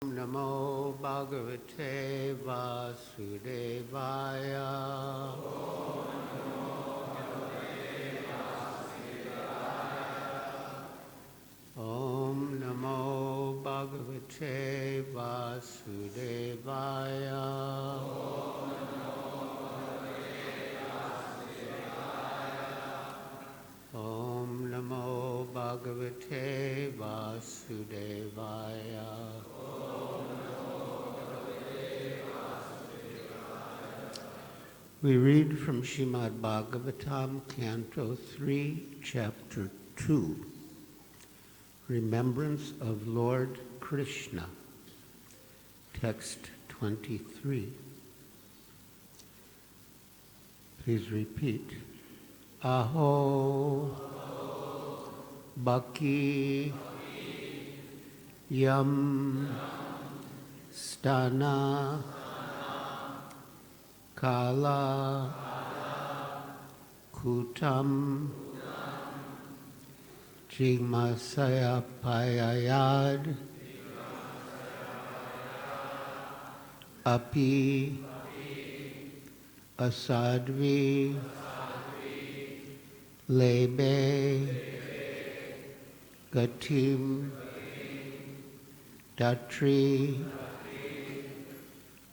Namo Bhagavate Vasudevaya. Om Namo Bhagavate Vasudevaya. Om Namo Bhagavate Vasudevaya. We read from Srimad Bhagavatam, Canto 3, Chapter 2, Remembrance of Lord Krishna, Text 23. Please repeat. Aho, Bhakti, Yam, Stana, Kala, Kutam, Jigmasaya Payayad, Api, Asadvi, Lebe, Gatim, Datri,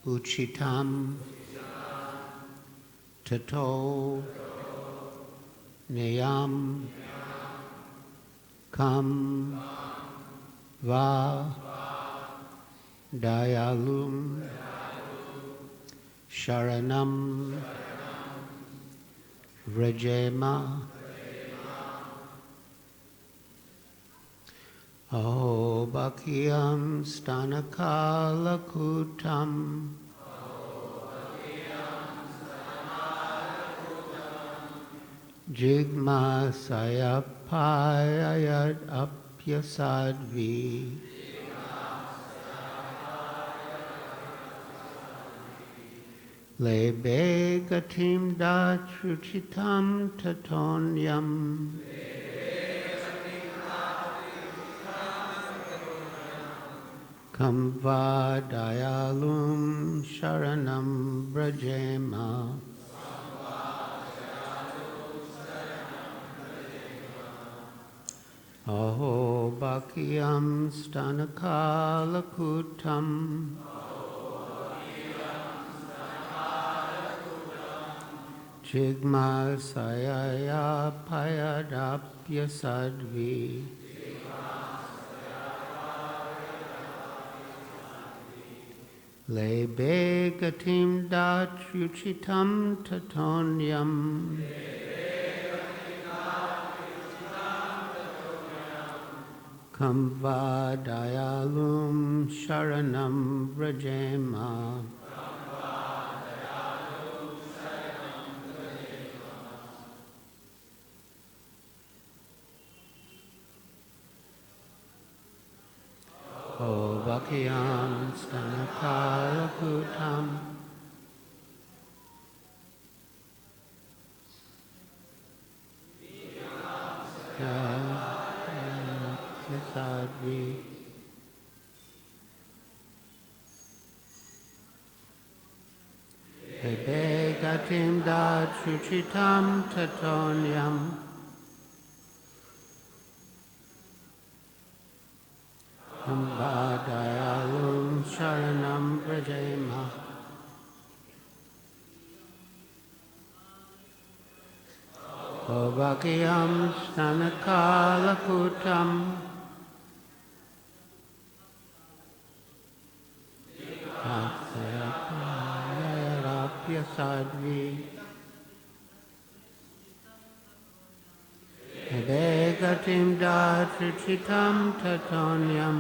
Uchitam, Tato, Nayam, Kam, Va, Dayalum, Sharanam, Vrajema, Aho Bhakyam Stanakala Kutam, Jigma Sayapayayad Apyasadvi, Lebe Gatim Datruchitam Tatonyam, Kamva Dayalum Sharanam Brajema, Aho Bhakyam Stanakala Kutam, Jigma Sayaya Payadapya Sadvi, Lebe Gatim Datruchitam Tatonyam, Kamva Dayalum Sharanam Vrajema, O Bhakyam Stanakala Kutam, Sadvi, Lebe Gatim Datruchitam Tatonyam, Amba Dayalum Sharanam Vrajema, O Bhakyam Stanakala Kutam, Sadvi, Lebe Gatim Datruchitam Tatonyam,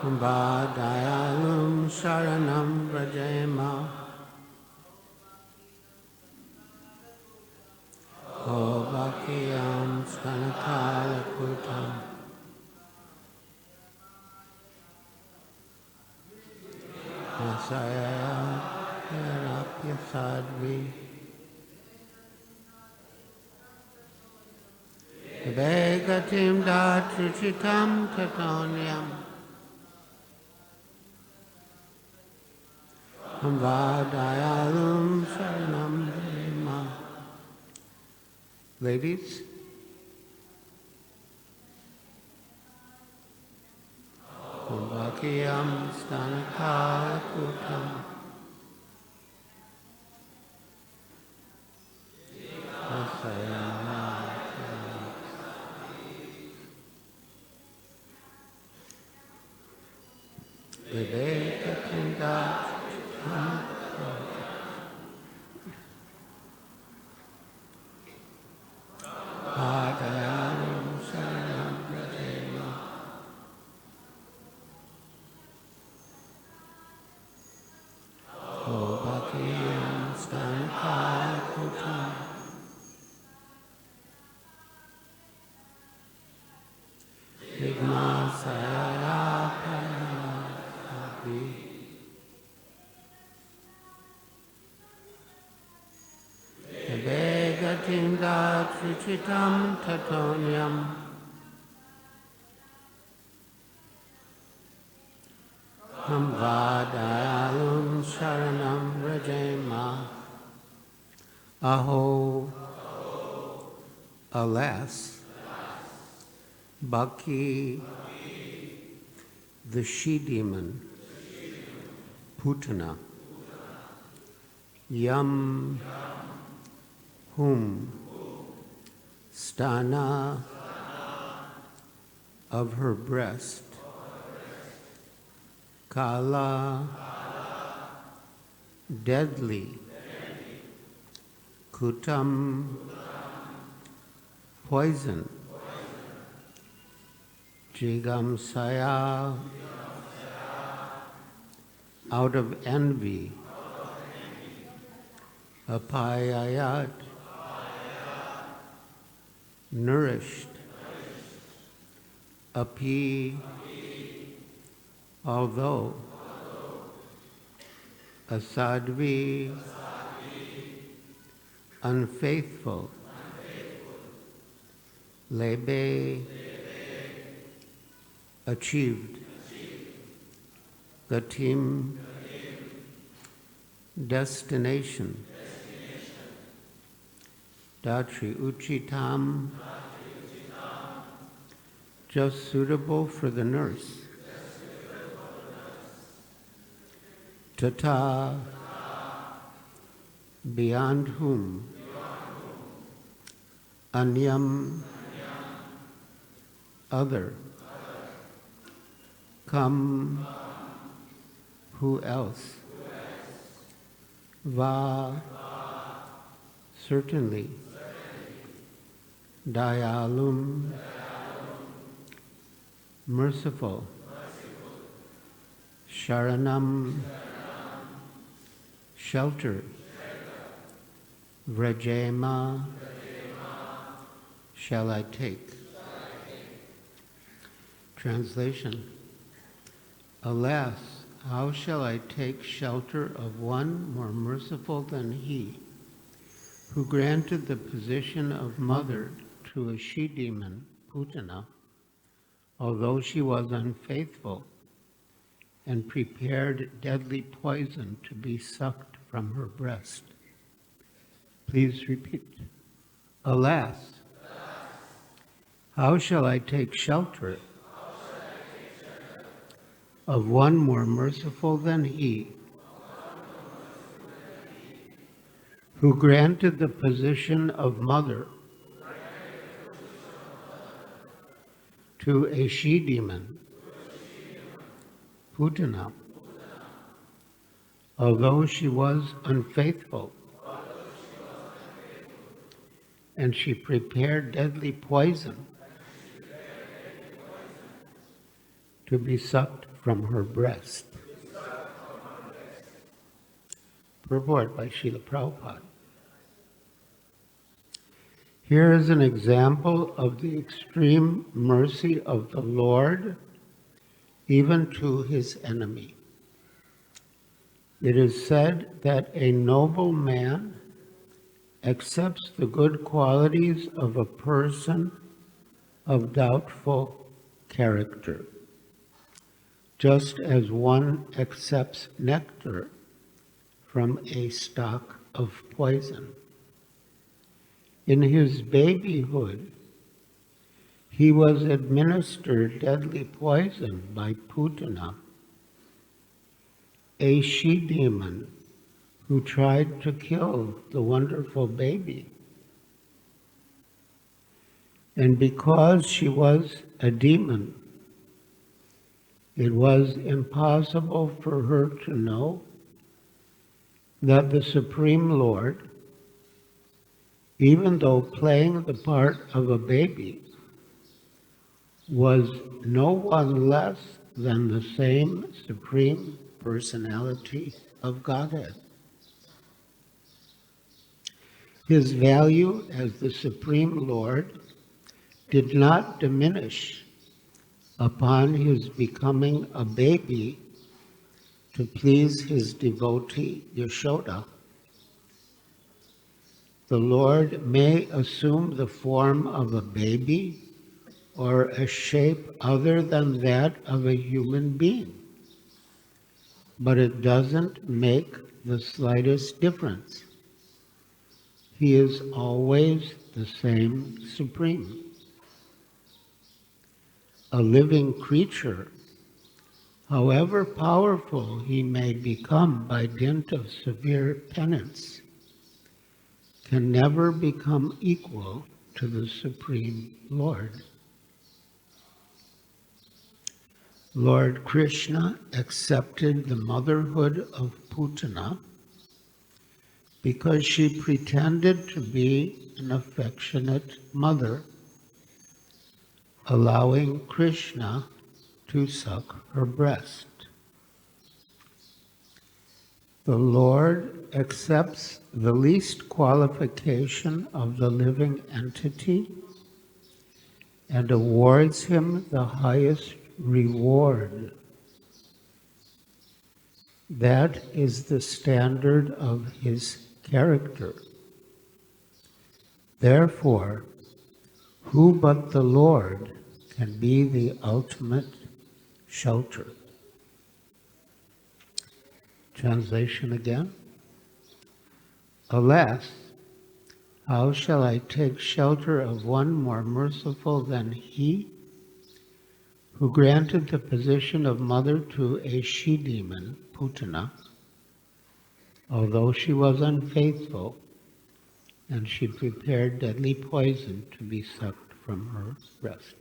Amba Dayalum Sharanam Vrajema, O Bhakyam Stanakala Kutam, Masaya Yarapya Sadvi, Vegatim datruchitam tatonyam. Vadayalum sharanam brahma. Ladies, Kumbhakiyam stanakala kutam. Vegatim datruchitam tatonyam. Vadayalum sharanam rajema. Aho, alas, Baki, the she-demon, Putana, Yam, whom, Stana, of her breast, Kala, deadly, Kutam, poison, Jigamsaya, out of envy, Apayayat, nourished, Api, although, Asadvi, unfaithful, Lebe, achieved, Gatim, destination, Datri Uchitam, just suitable for the nurse, Tata, beyond whom, Anyam, other, Kam, who else, Va, certainly, Dayalum, merciful, Sharanam, shelter, Vrajema, shall I take. Translation. Alas, how shall I take shelter of one more merciful than he, who granted the position of mother to a she-demon, Putana, although she was unfaithful, and prepared deadly poison to be sucked from her breast. Please repeat. Alas, how shall I take shelter of one more merciful than he, who granted the position of mother to a she-demon, Putana, although she was unfaithful, and she prepared deadly poison to be sucked from her breast. Purport by Srila Prabhupada. Here is an example of the extreme mercy of the Lord, even to his enemy. It is said that a noble man accepts the good qualities of a person of doubtful character, just as one accepts nectar from a stalk of poison. In his babyhood, he was administered deadly poison by Putana, a she-demon who tried to kill the wonderful baby. And because she was a demon, it was impossible for her to know that the Supreme Lord, even though playing the part of a baby, was no one less than the same Supreme Personality of Godhead. His value as the Supreme Lord did not diminish upon his becoming a baby to please his devotee Yashoda. The Lord may assume the form of a baby or a shape other than that of a human being, but it doesn't make the slightest difference. He is always the same Supreme. A living creature, however powerful he may become by dint of severe penance, can never become equal to the Supreme Lord. Lord Krishna accepted the motherhood of Putana because she pretended to be an affectionate mother, allowing Krishna to suck her breast. The Lord accepts the least qualification of the living entity and awards him the highest reward. That is the standard of his character. Therefore, who but the Lord can be the ultimate shelter? Translation again. Alas, how shall I take shelter of one more merciful than he, who granted the position of mother to a she-demon, Putana, although she was unfaithful, and she prepared deadly poison to be sucked from her breast.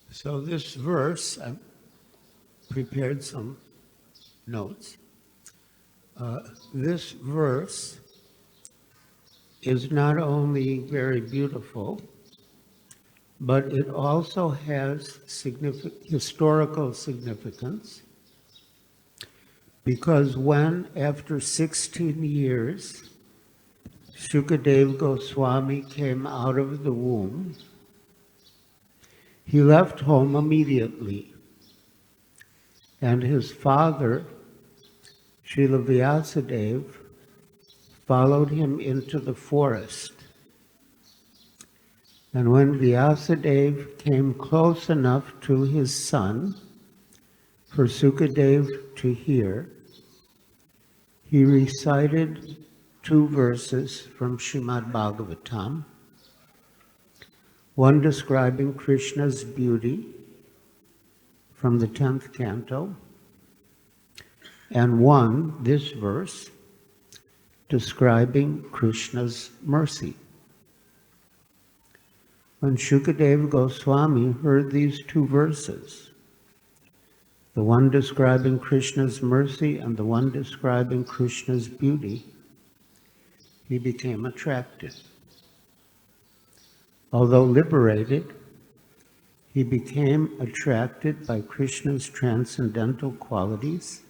So this verse, I've prepared some notes. This verse is not only very beautiful, but it also has historical significance, because when, after 16 years, Shukadev Goswami came out of the womb, he left home immediately, and his father, Srila Vyasadeva, followed him into the forest. And when Vyasadeva came close enough to his son for Sukadeva to hear, he recited 2 verses from Srimad Bhagavatam, one describing Krishna's beauty from the 10th canto, and one, this verse, describing Krishna's mercy. When Shukadeva Goswami heard these 2 verses, the one describing Krishna's mercy and the one describing Krishna's beauty, he became attracted. Although liberated, he became attracted by Krishna's transcendental qualities,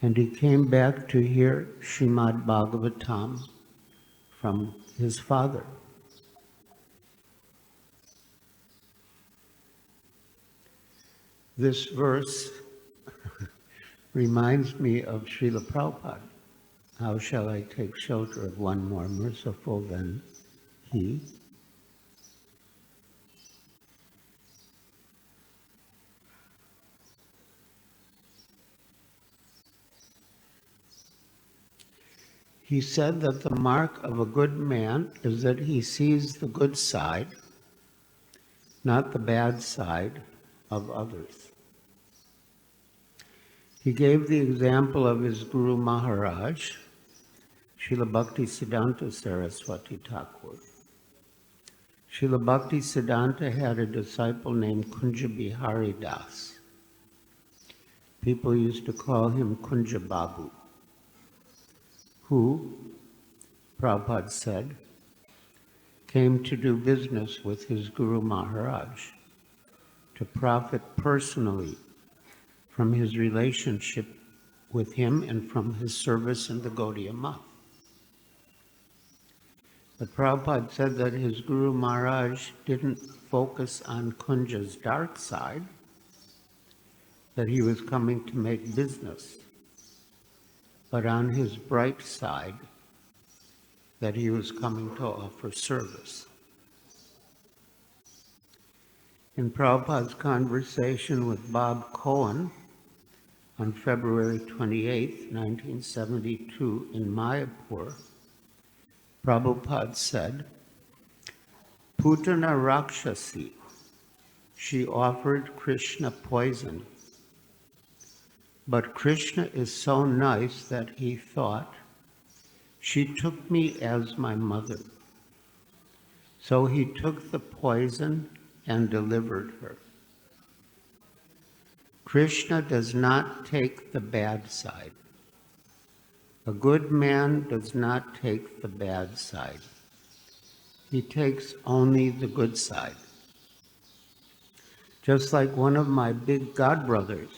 and he came back to hear Srimad Bhagavatam from his father. This verse reminds me of Srila Prabhupada. How shall I take shelter of one more merciful than he? He said that the mark of a good man is that he sees the good side, not the bad side of others. He gave the example of his Guru Maharaj, Srila Bhakti Siddhanta Saraswati Thakur. Srila Bhakti Siddhanta had a disciple named Kunja Bihari Das. People used to call him Kunja Babu, who, Prabhupada said, came to do business with his Guru Maharaj to profit personally from his relationship with him and from his service in the Gaudiya Math. But Prabhupada said that his Guru Maharaj didn't focus on Kunja's dark side, that he was coming to make business, but on his bright side, that he was coming to offer service. In Prabhupada's conversation with Bob Cohen on February 28, 1972 in Mayapur, Prabhupada said, Putana Rakshasi, she offered Krishna poison, but Krishna is so nice that he thought, she took me as my mother. So he took the poison and delivered her. Krishna does not take the bad side. A good man does not take the bad side. He takes only the good side. Just like one of my big godbrothers,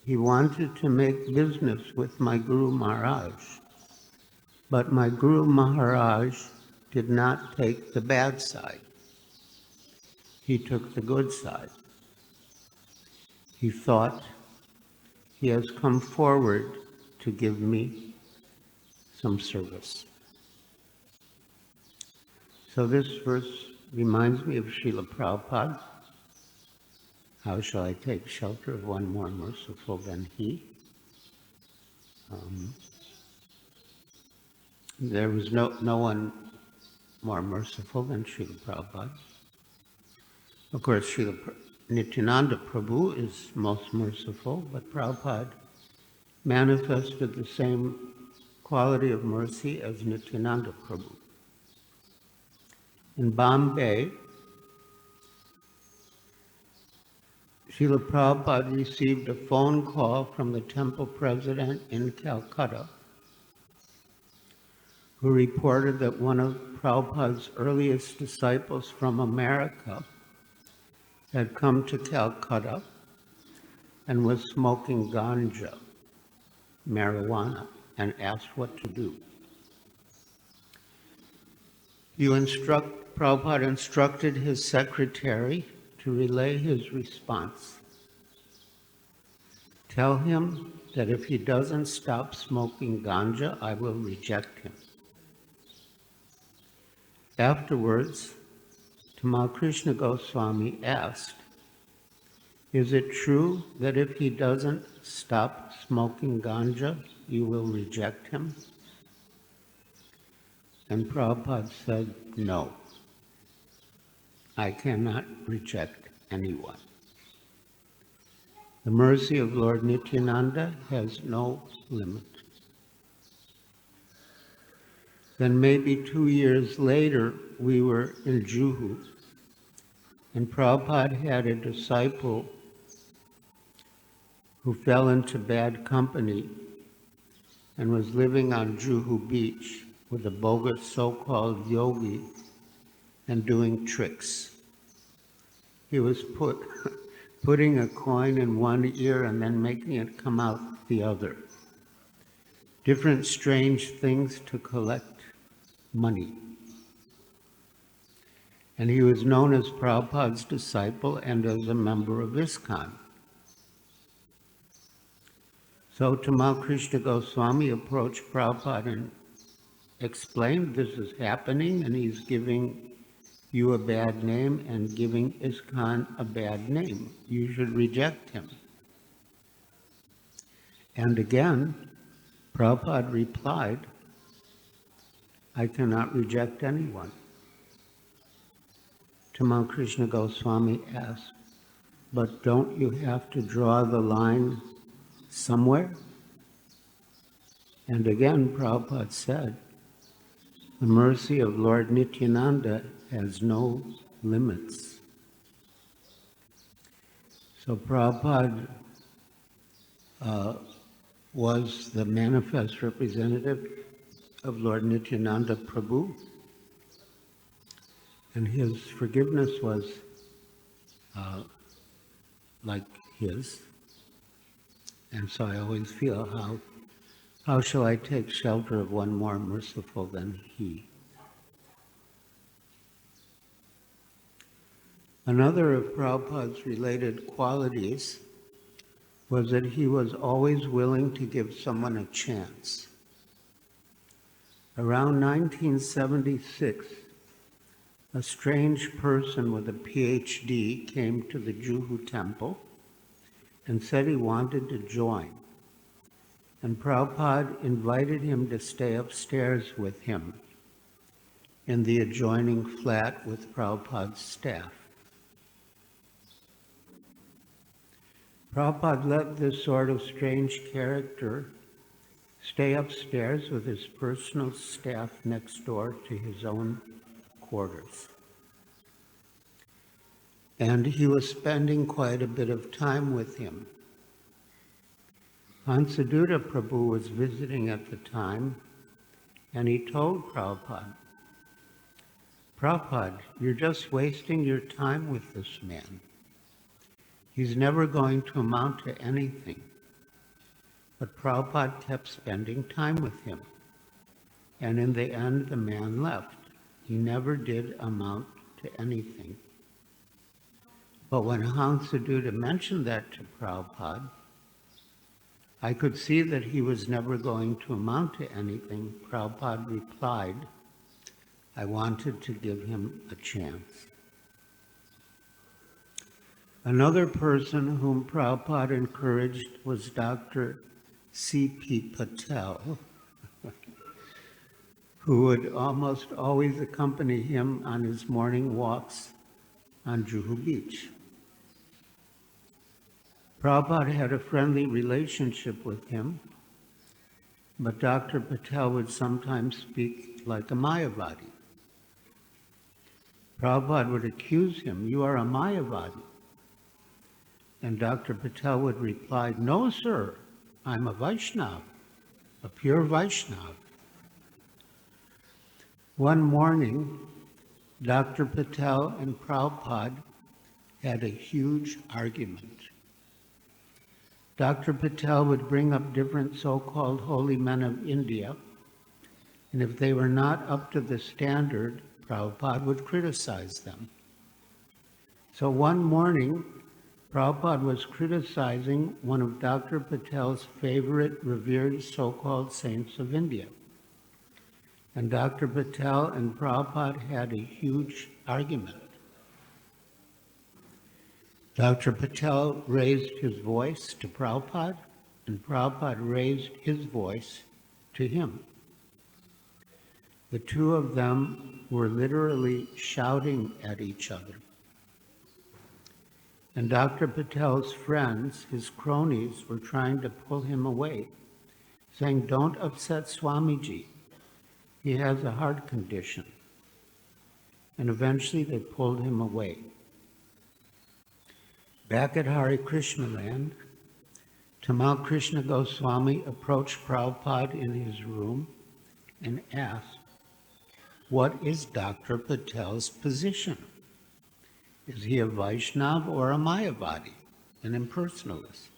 he wanted to make business with my Guru Maharaj, but my Guru Maharaj did not take the bad side. He took the good side. He thought, he has come forward to give me some service. So this verse reminds me of Srila Prabhupada. How shall I take shelter of one more merciful than he? There was no one more merciful than Srila Prabhupada. Of course, Srila Nityananda Prabhu is most merciful, but Prabhupada manifested the same quality of mercy as Nityananda Prabhu. In Bombay, Srila Prabhupada received a phone call from the temple president in Calcutta, who reported that one of Prabhupada's earliest disciples from America had come to Calcutta and was smoking ganja, marijuana, and asked what to do. Prabhupada instructed his secretary to relay his response. Tell him that if he doesn't stop smoking ganja, I will reject him. Afterwards, Tamal Krishna Goswami asked, is it true that if he doesn't stop smoking ganja, you will reject him? And Prabhupada said, no, I cannot reject anyone. The mercy of Lord Nityananda has no limit. Then maybe 2 years later, we were in Juhu, and Prabhupada had a disciple who fell into bad company and was living on Juhu beach with a bogus so-called yogi and doing tricks. He was putting a coin in one ear and then making it come out the other. Different strange things to collect money. And he was known as Prabhupada's disciple and as a member of ISKCON. So Tamal Krishna Goswami approached Prabhupada and explained this is happening and he's giving you a bad name and giving ISKCON a bad name. You should reject him. And again, Prabhupada replied, I cannot reject anyone. Tamal Krishna Goswami asked, but don't you have to draw the line somewhere? And again, Prabhupada said, the mercy of Lord Nityananda has no limits. So Prabhupada was the manifest representative of Lord Nityananda Prabhu, and his forgiveness was like his. And so I always feel, how shall I take shelter of one more merciful than he? Another of Prabhupada's related qualities was that he was always willing to give someone a chance. Around 1976, a strange person with a PhD came to the Juhu temple and said he wanted to join. And Prabhupada invited him to stay upstairs with him in the adjoining flat with Prabhupada's staff. Prabhupada let this sort of strange character stay upstairs with his personal staff next door to his own quarters. And he was spending quite a bit of time with him. Hansaduta Prabhu was visiting at the time, and he told Prabhupada, Prabhupada, you're just wasting your time with this man. He's never going to amount to anything. But Prabhupada kept spending time with him. And in the end, the man left. He never did amount to anything. But when Hansaduta mentioned that to Prabhupada, I could see that he was never going to amount to anything. Prabhupada replied, I wanted to give him a chance. Another person whom Prabhupada encouraged was Dr. C.P. Patel, who would almost always accompany him on his morning walks on Juhu Beach. Prabhupada had a friendly relationship with him, but Dr. Patel would sometimes speak like a Mayavadi. Prabhupada would accuse him, you are a Mayavadi. And Dr. Patel would reply, no, sir, I'm a Vaishnava, a pure Vaishnava. One morning, Dr. Patel and Prabhupada had a huge argument. Dr. Patel would bring up different so-called holy men of India, and if they were not up to the standard, Prabhupada would criticize them. So one morning, Prabhupada was criticizing one of Dr. Patel's favorite revered so-called saints of India. And Dr. Patel and Prabhupada had a huge argument. Dr. Patel raised his voice to Prabhupada, and Prabhupada raised his voice to him. The two of them were literally shouting at each other. And Dr. Patel's friends, his cronies, were trying to pull him away, saying, don't upset Swamiji. He has a heart condition. And eventually they pulled him away. Back at Hare Krishna land, Tamal Krishna Goswami approached Prabhupada in his room and asked, "What is Dr. Patel's position? Is he a Vaishnava or a Mayavadi, an impersonalist?"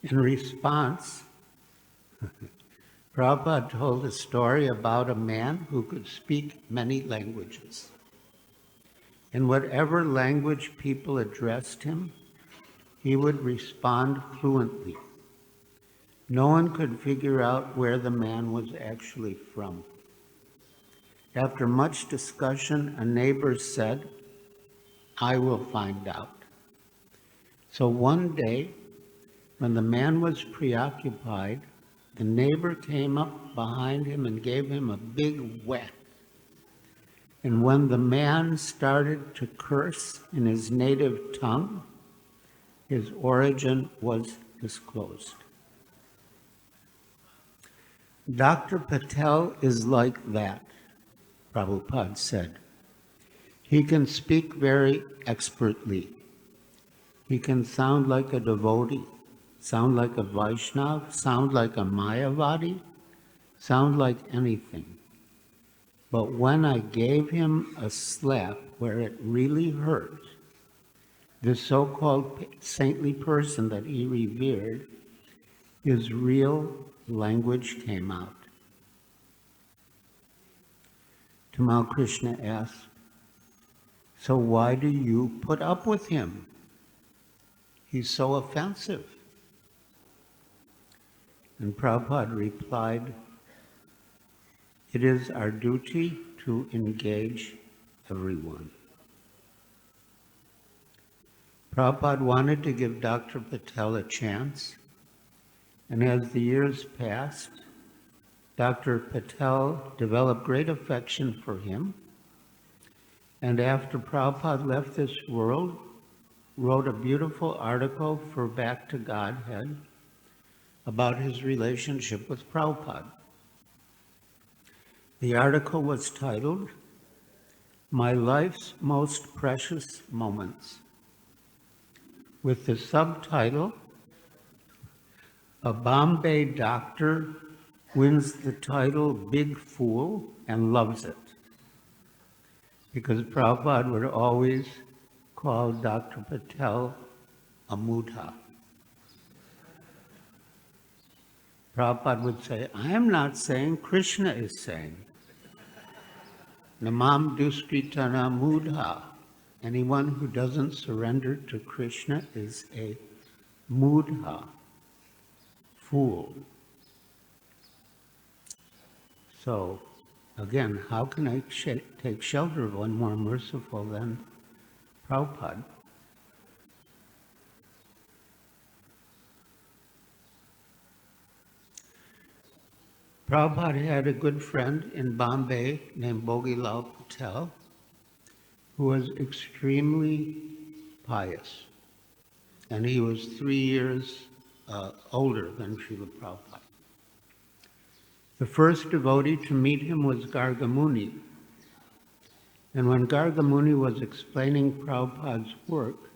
In response, Prabhupada told a story about a man who could speak many languages. In whatever language people addressed him, he would respond fluently. No one could figure out where the man was actually from. After much discussion, a neighbor said, "I will find out." So one day, when the man was preoccupied, the neighbor came up behind him and gave him a big whack. And when the man started to curse in his native tongue, his origin was disclosed. Dr. Patel is like that, Prabhupada said. He can speak very expertly. He can sound like a devotee, sound like a Vaishnava, sound like a Mayavadi, sound like anything. But when I gave him a slap where it really hurt, this so-called saintly person that he revered, his real language came out. Tamal Krishna asked, "So why do you put up with him? He's so offensive." And Prabhupada replied, "It is our duty to engage everyone." Prabhupada wanted to give Dr. Patel a chance, and as the years passed, Dr. Patel developed great affection for him, and after Prabhupada left this world, wrote a beautiful article for Back to Godhead about his relationship with Prabhupada. The article was titled, "My Life's Most Precious Moments," with the subtitle, "A Bombay Doctor Wins the Title Big Fool and Loves It," because Prabhupada would always call Dr. Patel a mudha. Prabhupada would say, "I am not saying, Krishna is saying. Namam duskritana mudha." Anyone who doesn't surrender to Krishna is a mudha, fool. So, again, how can I take shelter of one more merciful than Prabhupada? Prabhupada had a good friend in Bombay named Bhogilal Patel, who was extremely pious. And he was 3 years older than Srila Prabhupada. The first devotee to meet him was Gargamuni. And when Gargamuni was explaining Prabhupada's work,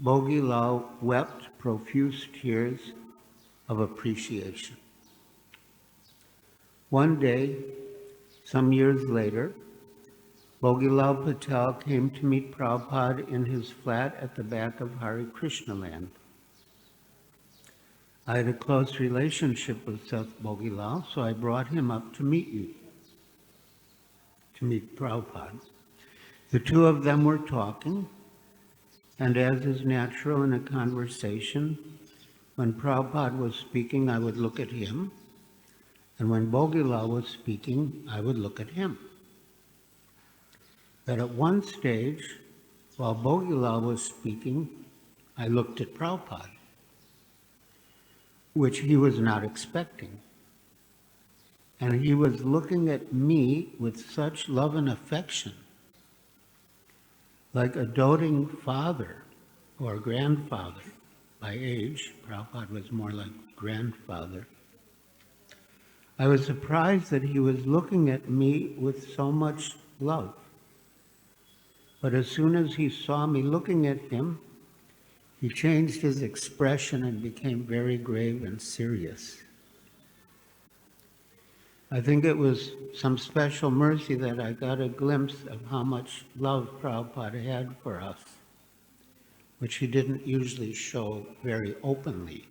Bhogilal wept profuse tears of appreciation. One day, some years later, Bhogilal Patel came to meet Prabhupada in his flat at the back of Hare Krishna land. I had a close relationship with Seth Bhogilal, so I brought him up to meet Prabhupada. The two of them were talking, and as is natural in a conversation, when Prabhupada was speaking, I would look at him, and when Bhogilal was speaking, I would look at him. But at one stage, while Bhogilal was speaking, I looked at Prabhupada, which he was not expecting. And he was looking at me with such love and affection, like a doting father or grandfather by age. Prabhupada was more like grandfather. I was surprised that he was looking at me with so much love. But as soon as he saw me looking at him, he changed his expression and became very grave and serious. I think it was some special mercy that I got a glimpse of how much love Prabhupada had for us, which he didn't usually show very openly.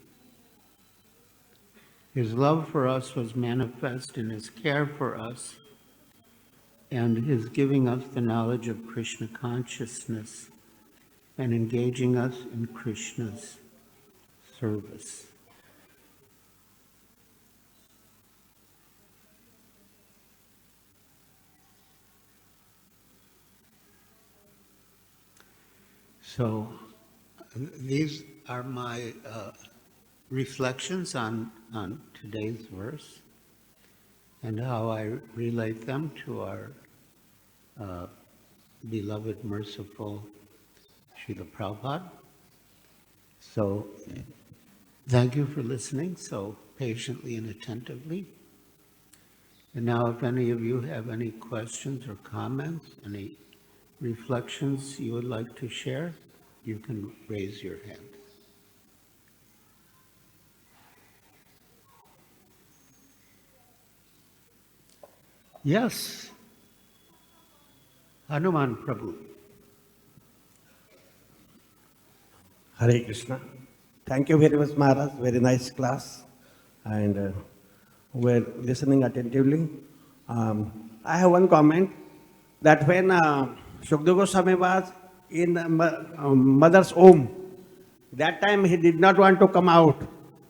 His love for us was manifest in his care for us and his giving us the knowledge of Krishna consciousness and engaging us in Krishna's service. So these are my reflections on today's verse and how I relate them to our beloved, merciful Srila Prabhupada. So thank you for listening so patiently and attentively. And now if any of you have any questions or comments, any reflections you would like to share, you can raise your hand. Yes. Hanuman Prabhu. Hare Krishna. Thank you very much, Maharaj. Very nice class. And we're listening attentively. I have one comment that when Shukdev Goswami was in mother's womb, that time he did not want to come out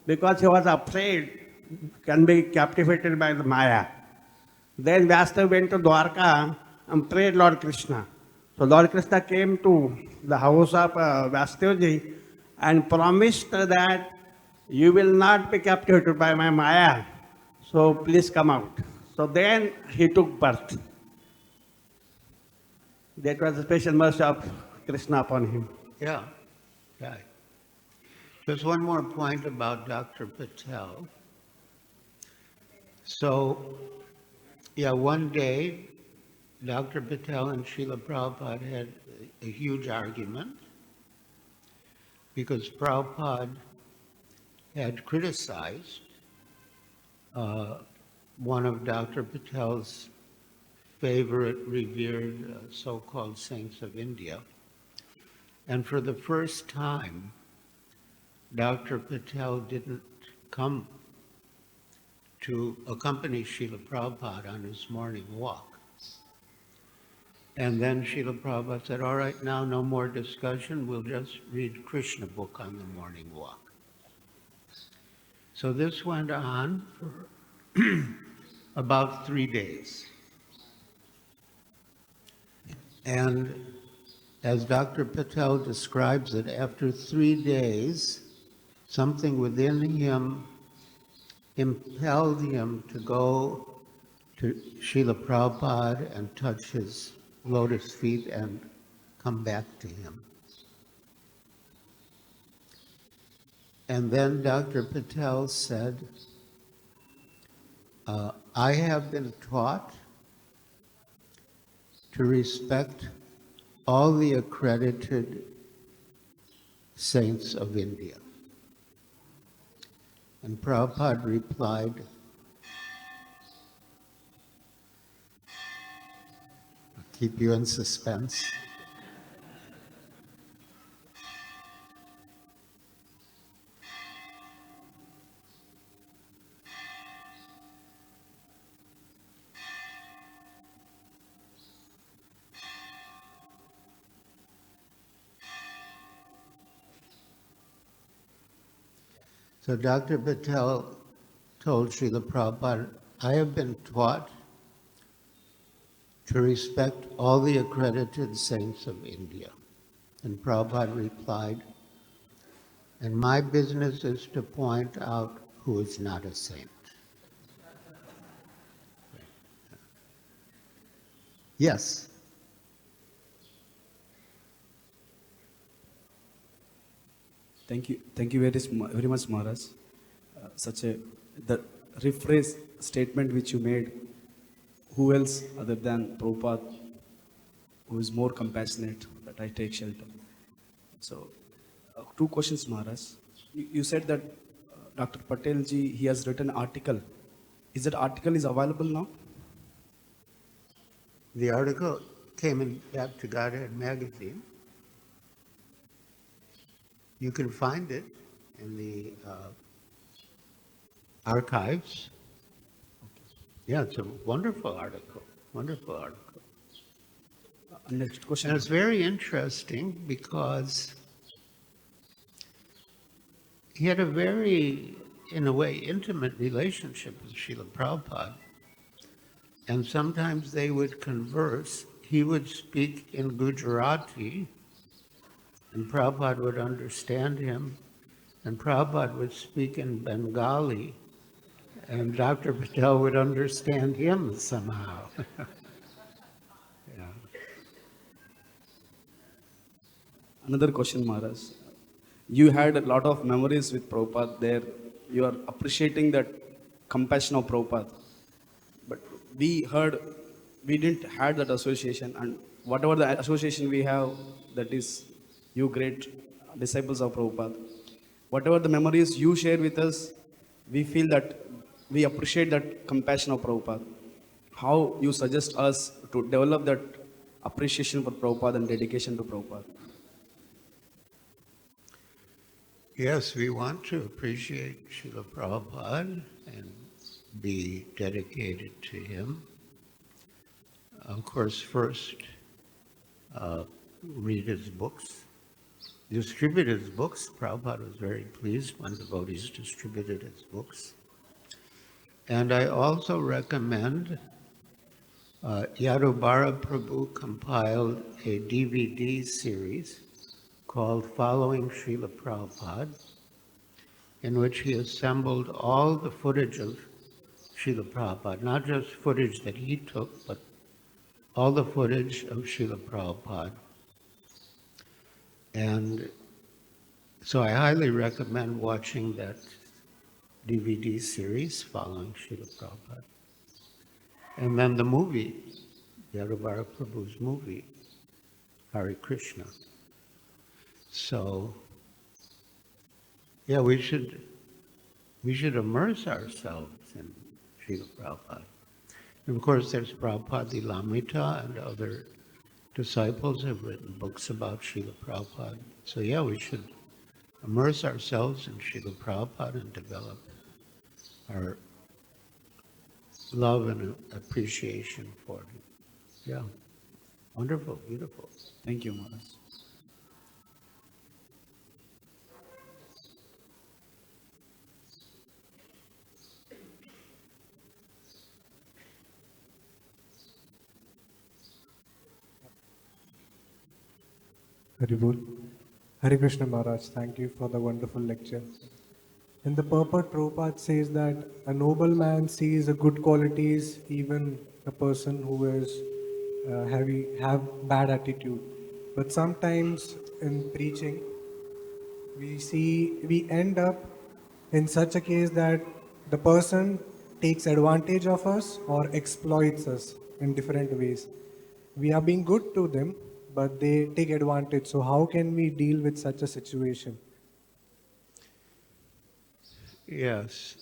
because he was afraid can be captivated by the Maya. Then Vyasa went to Dwarka and prayed Lord Krishna. So Lord Krishna came to the house of Vasudev and promised that you will not be captivated by my Maya. So please come out. So then he took birth. That was a special mercy of Krishna upon him. Yeah, right. Just one more point about Dr. Patel. So, yeah, one day, Dr. Patel and Srila Prabhupada had a huge argument because Prabhupada had criticized one of Dr. Patel's favorite, revered, so-called saints of India. And for the first time, Dr. Patel didn't come to accompany Srila Prabhupada on his morning walk. And then Srila Prabhupada said, all right, now no more discussion, we'll just read Krishna book on the morning walk. So this went on for about 3 days. And as Dr. Patel describes it, after 3 days, something within him impelled him to go to Srila Prabhupada and touch his lotus feet and come back to him. And then Dr. Patel said, I have been taught to respect all the accredited saints of India. And Prabhupada replied, I'll keep you in suspense. So Dr. Patel told Srila Prabhupada, I have been taught to respect all the accredited saints of India. And Prabhupada replied, and my business is to point out who is not a saint. Yes. Thank you very much, Maharaj. The rephrase statement which you made, who else other than Prabhupada, who is more compassionate, that I take shelter. So, Two questions, Maharaj. You said that Dr. Patel ji, he has written an article. Is that article is available now? The article came in Back to Godhead magazine. You can find it in the archives. Yeah, it's a wonderful article. Wonderful article. Next question. And it's very interesting because he had a very, in a way, intimate relationship with Srila Prabhupada. And sometimes they would converse. He would speak in Gujarati, and Prabhupada would understand him. And Prabhupada would speak in Bengali, and Dr. Patel would understand him somehow. Yeah. Another question, Maharaj. You had a lot of memories with Prabhupada there. You are appreciating that compassion of Prabhupada. But we heard, we didn't had that association, and whatever the association we have, that is you great disciples of Prabhupada. Whatever the memories you share with us, we feel that we appreciate that compassion of Prabhupada. How you suggest us to develop that appreciation for Prabhupada and dedication to Prabhupada? Yes, we want to appreciate Srila Prabhupada and be dedicated to him. Of course, first, read his books, distribute his books. Prabhupada was very pleased when devotees distributed his books. And I also recommend Yadubara Prabhu compiled a DVD series called Following Srila Prabhupada, in which he assembled all the footage of Srila Prabhupada, not just footage that he took, but all the footage of Srila Prabhupada. And so I highly recommend watching that DVD series, Following Srila Prabhupada. And then the movie, Yadubara Prabhu's movie, Hare Krishna. So, yeah, we should immerse ourselves in Srila Prabhupada. And of course, there's Prabhupada Lamita, and other disciples have written books about Srila Prabhupada. So yeah, we should immerse ourselves in Srila Prabhupada and develop our love and appreciation for him. Yeah, wonderful, beautiful. Thank you, Maharaj. Haribol. Hare Krishna Maharaj, thank you for the wonderful lecture. In the purport, Prabhupada says that a noble man sees the good qualities, even a person who is have bad attitude. But sometimes in preaching, we end up in such a case that the person takes advantage of us or exploits us in different ways. We are being good to them, but they take advantage. So how can we deal with such a situation? Yes.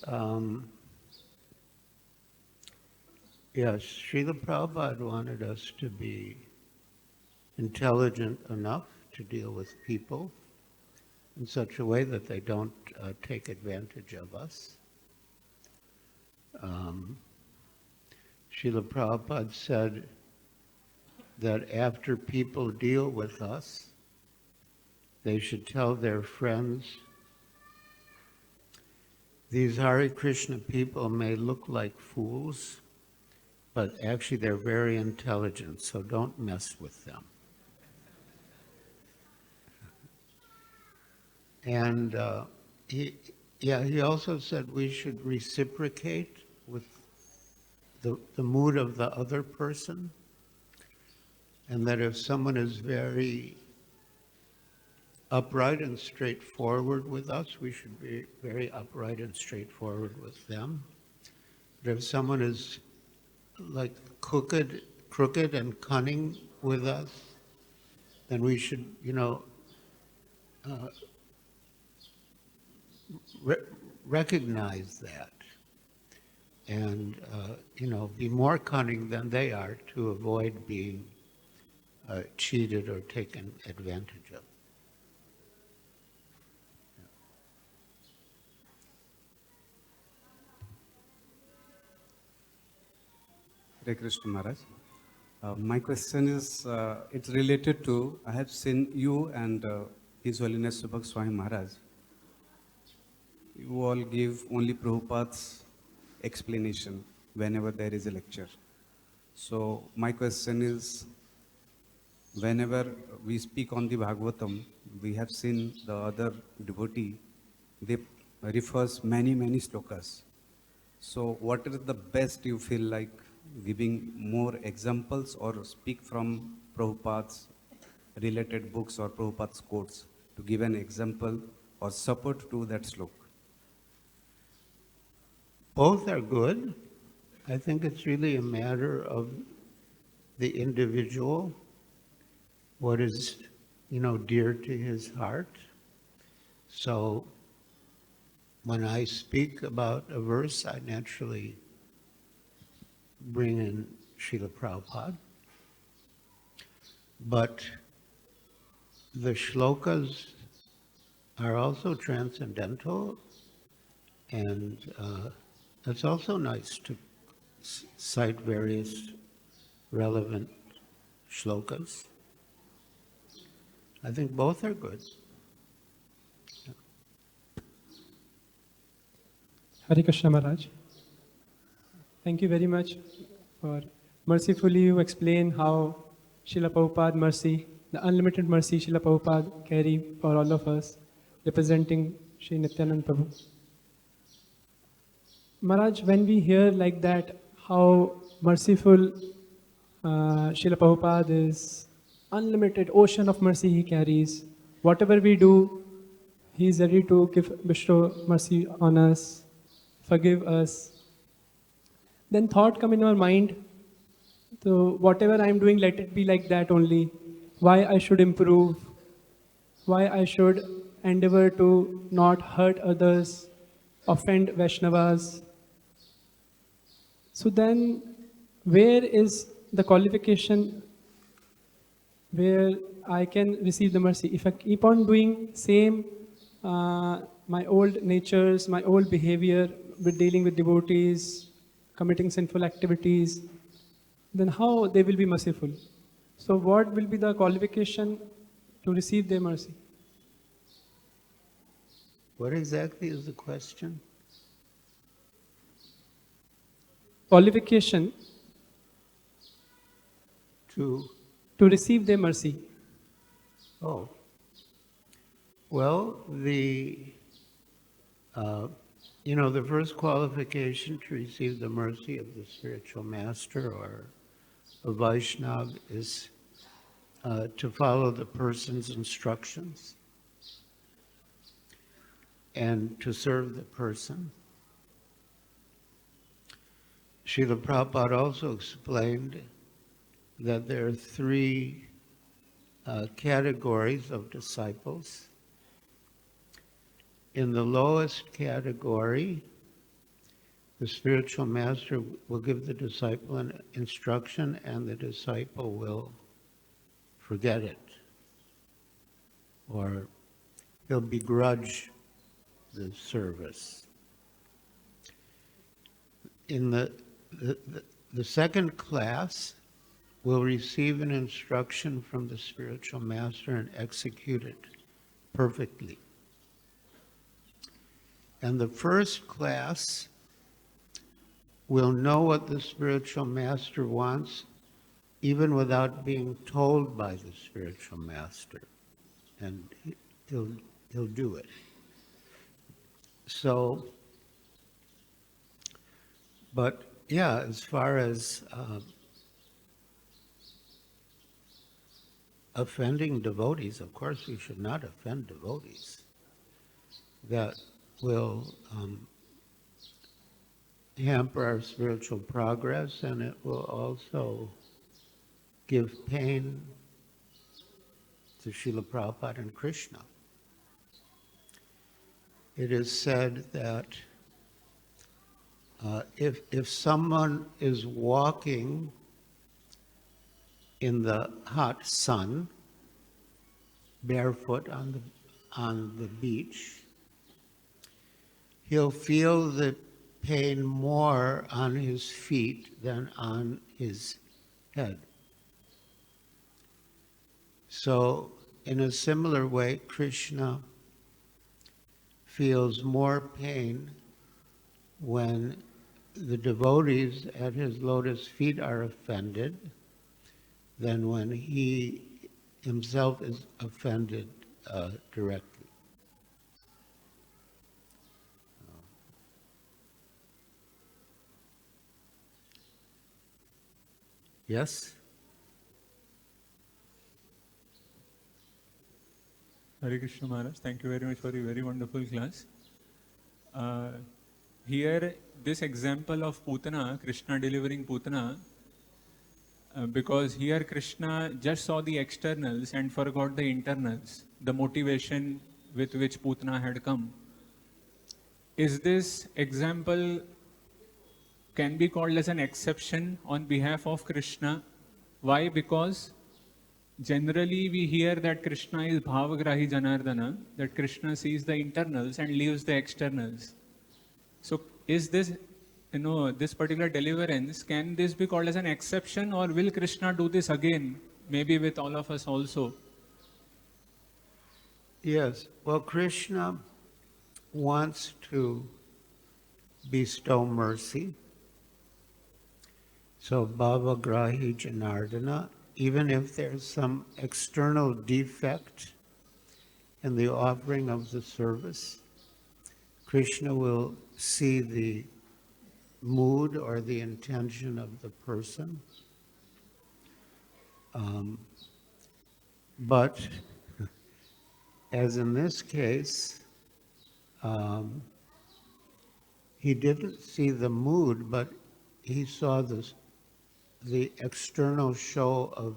Yes, Srila Prabhupada wanted us to be intelligent enough to deal with people in such a way that they don't take advantage of us. Srila Prabhupada said that after people deal with us, they should tell their friends, these Hare Krishna people may look like fools, but actually they're very intelligent, so don't mess with them. And he also said we should reciprocate with the mood of the other person, and that if someone is very upright and straightforward with us, we should be very upright and straightforward with them. But if someone is like crooked and cunning with us, then we should, recognize that and, be more cunning than they are to avoid being cheated or taken advantage of. Hare Krishna Maharaj. My question is, it's related to, I have seen you and His Holiness Subhak Swami Maharaj. You all give only Prabhupada's explanation whenever there is a lecture. So my question is, whenever we speak on the Bhagavatam, we have seen the other devotee, they refers many slokas. So what is the best you feel like giving more examples or speak from Prabhupada's related books or Prabhupada's quotes to give an example or support to that sloka? Both are good. I think it's really a matter of the individual, what is, dear to his heart. So when I speak about a verse, I naturally bring in Srila Prabhupada. But the shlokas are also transcendental, and it's also nice to cite various relevant shlokas. I think both are good. Hare Krishna Maharaj. Thank you very much for mercifully you explain how Srila Prabhupada mercy, the unlimited mercy Srila Prabhupada carry for all of us, representing Sri Nityananda Prabhu. Maharaj, when we hear like that, how merciful Srila Prabhupada is, unlimited ocean of mercy he carries. Whatever we do, he is ready to bestow mercy on us, forgive us. Then thought come in our mind, so whatever I am doing, let it be like that only. Why I should improve? Why I should endeavor to not hurt others, offend Vaishnavas? So then, where is the qualification where I can receive the mercy? If I keep on doing same, my old natures, my old behavior with dealing with devotees, committing sinful activities, then how they will be merciful? So what will be the qualification to receive their mercy? What exactly is the question? Qualification To, receive their mercy. oh, well, the first qualification to receive the mercy of the spiritual master or a Vaishnava is to follow the person's instructions and to serve the person. Srila Prabhupada also explained that there are three categories of disciples. In the lowest category, the spiritual master will give the disciple an instruction and the disciple will forget it, or he'll begrudge the service. In the second class, will receive an instruction from the spiritual master and execute it perfectly. And the first class will know what the spiritual master wants even without being told by the spiritual master, and he'll do it. So, but yeah, as far as offending devotees, of course we should not offend devotees. That will hamper our spiritual progress, and it will also give pain to Srila Prabhupada and Krishna. it is said that if someone is walking in the hot sun, barefoot on the beach, he'll feel the pain more on his feet than on his head. So, in a similar way, Krishna feels more pain when the devotees at his lotus feet are offended than when he himself is offended directly. Yes? Hare Krishna Maharaj, thank you very much for the very wonderful class. Here, this example of Putana, Krishna delivering Putana, because here Krishna just saw the externals and forgot the internals, the motivation with which Putana had come. Is this example can be called as an exception on behalf of Krishna? Why? Because generally we hear that Krishna is Bhavagrahi Janardana, that Krishna sees the internals and leaves the externals. So is this, this particular deliverance, can this be called as an exception, or will Krishna do this again, maybe with all of us also? Yes. Well, Krishna wants to bestow mercy. So Bhavagrahi Janardana, even if there's some external defect in the offering of the service, Krishna will see the mood or the intention of the person. But as in this case, he didn't see the mood, but he saw the external show of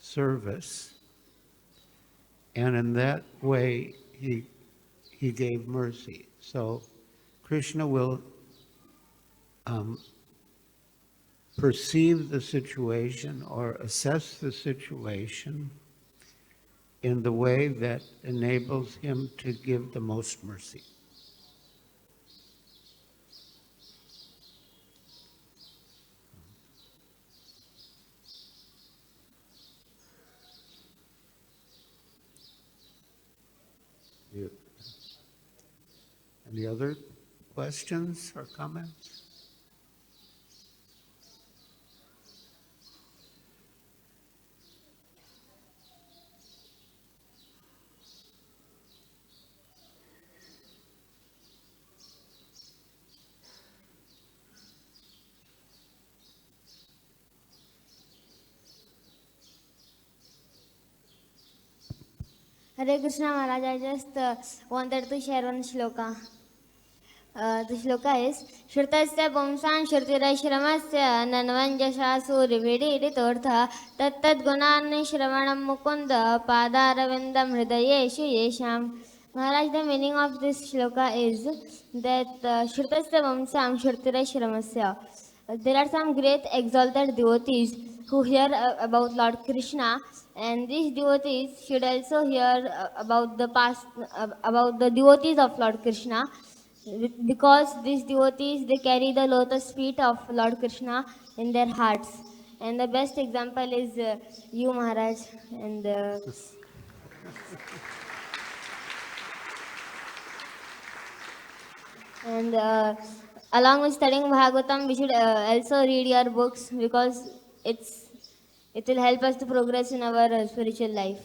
service, and in that way he gave mercy. So Krishna will perceive the situation or assess the situation in the way that enables him to give the most mercy. Any other questions or comments? Hare Krishna Maharaj, I just wanted to share one shloka. The shloka is Shrutasya Pumsan Shrutiraj Shramasya Nanvanjasha Surividi Tortha Tattad Gunani Shravanam Mukunda Padaravindam Hridayeshu Yesham. Maharaj, the meaning of this shloka is that Shrutasya Pumsam Shrutiraj Shramasya. There are some great exalted devotees who hear about Lord Krishna, and these devotees should also hear about the devotees of Lord Krishna, because these devotees, they carry the lotus feet of Lord Krishna in their hearts. And the best example is you, Maharaj. And along with studying Bhagavatam, we should also read your books, because it will help us to progress in our spiritual life,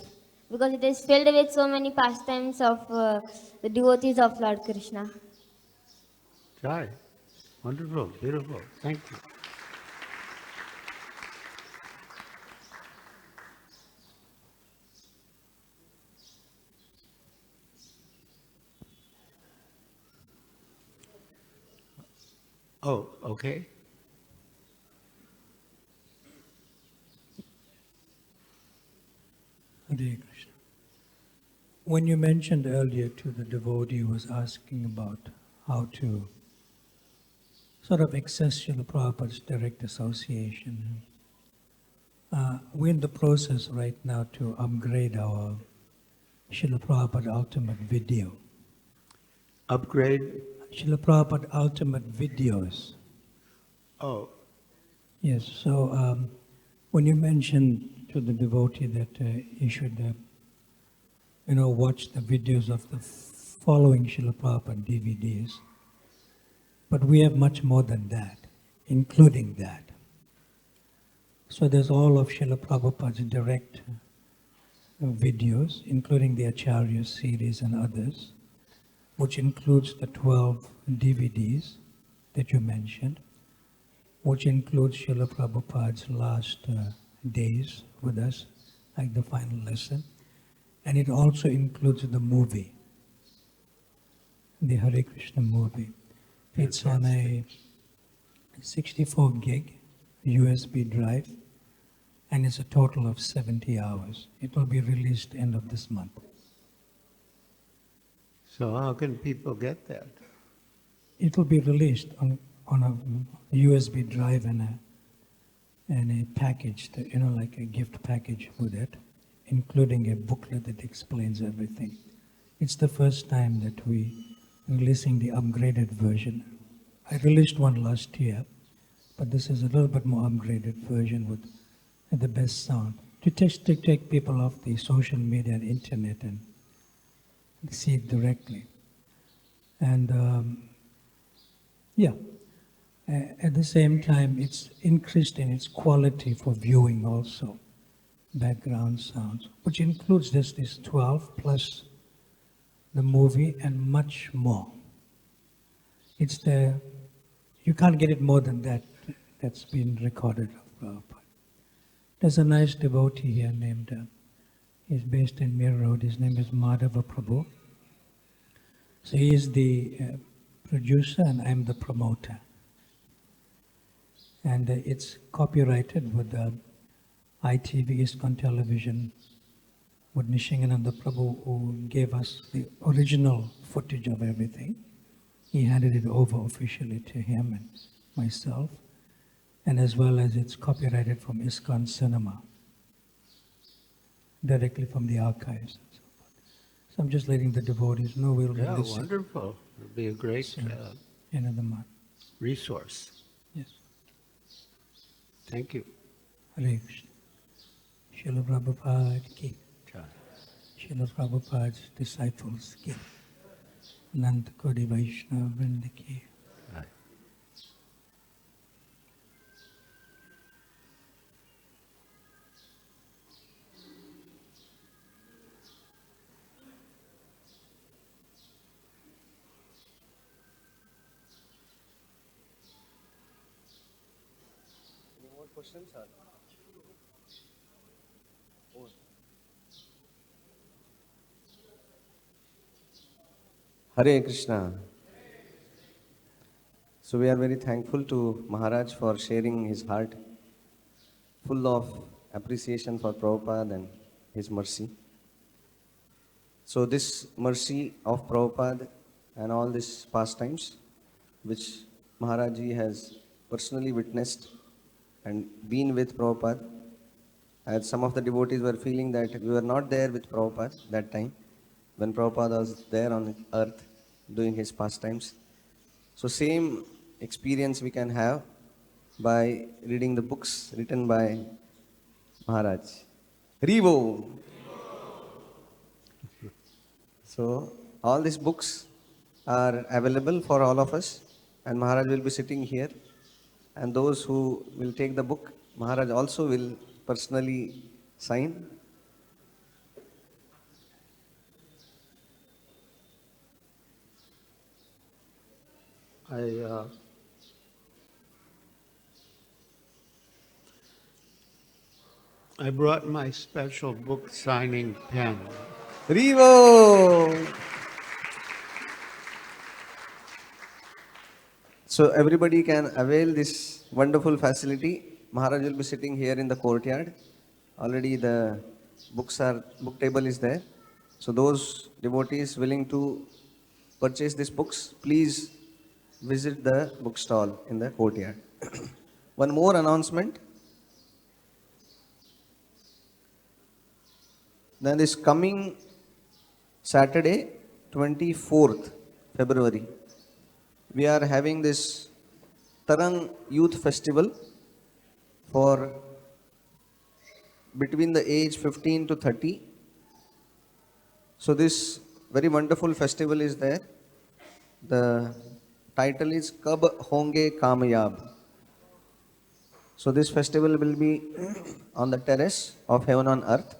because it is filled with so many pastimes of the devotees of Lord Krishna. Jai. Wonderful, beautiful. Thank you. Oh, okay. Hare Krishna. When you mentioned earlier to the devotee who was asking about how to sort of access Srila Prabhupada's direct association, we're in the process right now to upgrade our Srila Prabhupada Ultimate Video. Upgrade? Srila Prabhupada Ultimate Videos. Oh, Yes, so when you mentioned to the devotee that he should, watch the videos of the following Srila Prabhupada DVDs, but we have much more than that, including that. So there's all of Srila Prabhupada's direct videos, including the Acharya series and others, which includes the 12 DVDs that you mentioned, which includes Srila Prabhupada's last days with us, like the final lesson. And it also includes the movie, the Hare Krishna movie. It's on a 64 gig USB drive, and it's a total of 70 hours. It will be released end of this month. so how can people get that? It will be released on a USB drive and a package, like a gift package with it, including a booklet that explains everything. It's the first time that we releasing the upgraded version. I released one last year, but this is a little bit more upgraded version with the best sound. To take people off the social media and internet and see it directly. And at the same time, it's increased in its quality for viewing also, background sounds, which includes just these 12 plus the movie and much more. It's you can't get it more than that, that's been recorded of Prabhupada. There's a nice devotee here named, he's based in Mir Road, his name is Madhava Prabhu. So he is the producer and I'm the promoter. And it's copyrighted with ITV, ISKCON Television, with Nishingananda Prabhu, who gave us the original footage of everything. He handed it over officially to him and myself, and as well as it's copyrighted from ISKCON Cinema, directly from the archives and so forth. So I'm just letting the devotees know we'll release it. Wonderful. It'll be a great End of the month. resource. Yes. Thank you. Hare Krishna. Srila Prabhupada ki. Srila Prabhupada's disciples ki. Ananta Kodi Vaishnava Vrinda ki. Questions are? Hare Krishna. So we are very thankful to Maharaj for sharing his heart, full of appreciation for Prabhupada and his mercy. So this mercy of Prabhupada and all these pastimes, which Maharaj ji has personally witnessed and been with Prabhupada, as some of the devotees were feeling that we were not there with Prabhupada that time, when Prabhupada was there on earth doing his pastimes. So same experience we can have by reading the books written by Maharaj. Rivo! So all these books are available for all of us, and Maharaj will be sitting here, and those who will take the book, Maharaj also will personally sign. I brought my special book signing pen. Rivo! So everybody can avail this wonderful facility. Maharaj will be sitting here in the courtyard. Already the book table is there. So those devotees willing to purchase these books, please visit the bookstall in the courtyard. One more announcement. Then this coming Saturday, 24th February, we are having this Tarang Youth Festival for between the age 15 to 30. So this very wonderful festival is there. The title is Kab Honge Kamayab. So this festival will be on the terrace of Heaven on Earth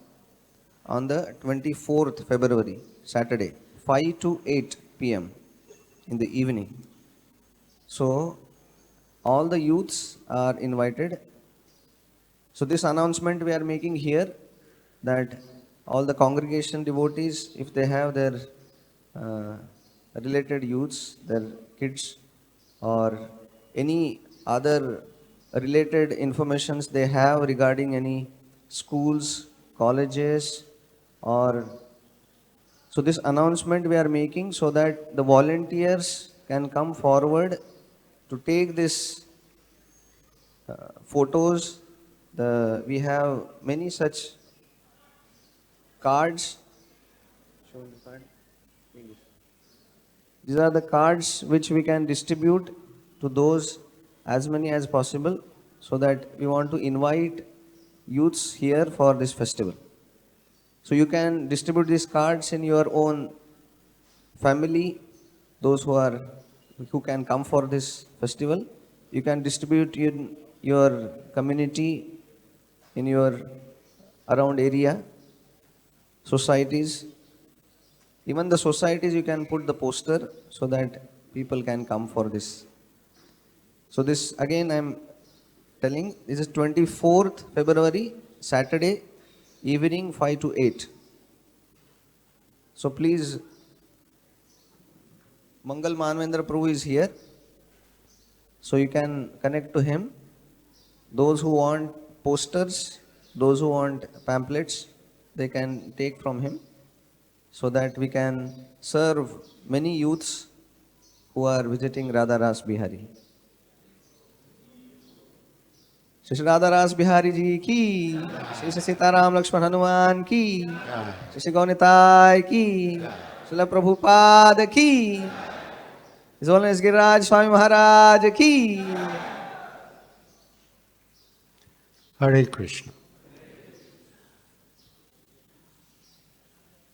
on the 24th February, Saturday, 5 to 8 p.m. in the evening. So all the youths are invited. So this announcement we are making here, that all the congregation devotees, if they have their related youths, their kids, or any other related informations they have regarding any schools, colleges, or so this announcement we are making so that the volunteers can come forward to take this photos. We have many such cards. These are the cards which we can distribute to those as many as possible, so that we want to invite youths here for this festival. So you can distribute these cards in your own family, those who can come for this festival. You can distribute in your community, in your around area, societies. Even the societies, you can put the poster so that people can come for this. So this again I am telling, this is 24th February, Saturday, evening 5 to 8. So please, Mangal Manvendra Prabhu is here. So you can connect to him. Those who want posters, those who want pamphlets, they can take from him, so that we can serve many youths who are visiting Radharasbihari. Shri Radharasbihari ji ki, Shri Sitaram Lakshman Hanuman ki, Shri Gaunitai ki, Srila Prabhupada ki, His Holiness Giriraj Swami Maharaj ki. Hare Krishna.